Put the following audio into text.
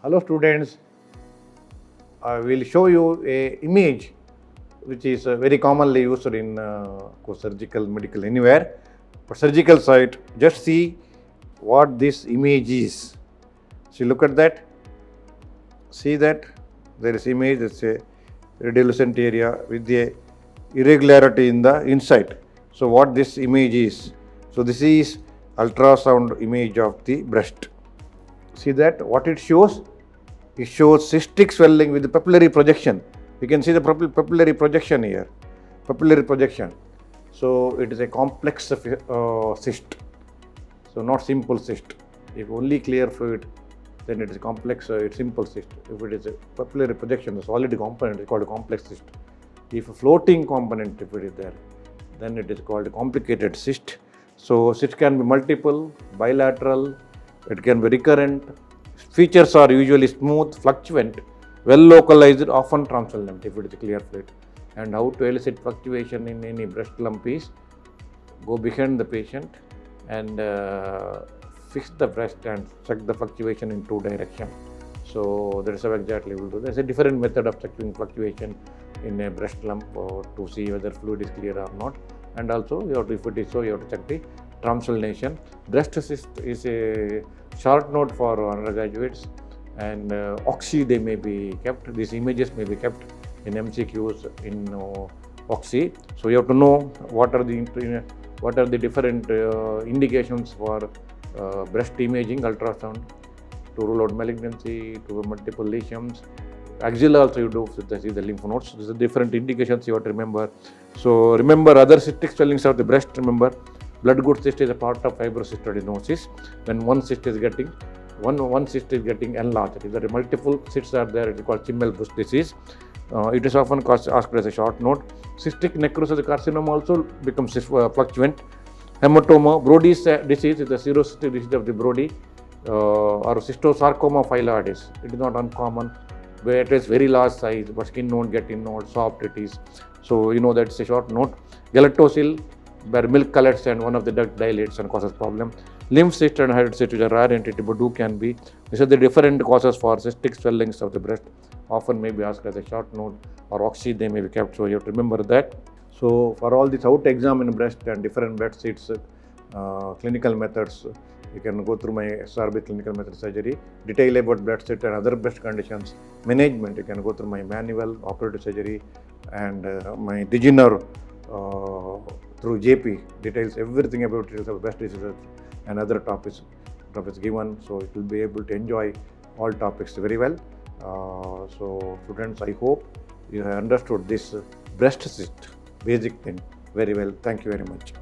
Hello students, I will show you a image which is very commonly used in surgical, medical, anywhere. But surgical site, just see what this image is. So look at that. See that there is image, that's a radiolucent area with a irregularity in the inside. So what this image is? So this is ultrasound image of the breast. See that what it shows? It shows cystic swelling with the papillary projection. You can see the papillary projection here. Papillary projection. So it is a complex cyst. So not simple cyst. If only clear fluid, then it is complex, it's simple cyst. If it is a papillary projection, a solid component, it's called a complex cyst. If a floating component, if it is there, then it is called a complicated cyst. So cyst can be multiple, bilateral, it can be recurrent. Features are usually smooth, fluctuant, well localized, often translucent if it is a clear fluid. And how to elicit fluctuation in any breast lump is go behind the patient and fix the breast and check the fluctuation in two directions. So that is how exactly we will do. There is a different method of checking fluctuation in a breast lump to see whether fluid is clear or not. And also, you have to, if it is so, you have to check the translumination. Breast cyst is a short note for undergraduates, and oxy they may be kept. These images may be kept in MCQs in oxy. So you have to know what are the different indications for breast imaging, ultrasound, to rule out malignancy, to multiple lesions. Axilla also you do see the lymph nodes. These are different indications you have to remember. So remember other cystic swellings of the breast. Remember, blood good cyst is a part of fibrocystadenosis. When one cyst is getting enlarged, if there are multiple cysts are there, it is called Chimmel-Brust disease. It is often asked as a short note. Cystic necrosis carcinoma also becomes fluctuant. Hematoma, Brody's disease is the serocystic disease of the Brody, or cystosarcoma phyloides. It is not uncommon, where it is very large size, but skin won't get in node, soft it is. So you know that's a short note. Galactosyl, where milk collects and one of the duct dilates and causes problem. Lymph cyst and hydroid cyst, which are rare entity but do can be. These are the different causes for cystic swellings of the breast. Often may be asked as a short note, or oxy they may be kept. So you have to remember that. So for all this, how to examine breast and different breast cysts, clinical methods, you can go through my SRB clinical method surgery, detail about breast cyst and other breast conditions. Management, you can go through my manual, operative surgery, and my degener through JP, details everything about breast diseases and other topics given, so it will be able to enjoy all topics very well. So students, I hope you have understood this breast cyst basic thing very well. Thank you very much.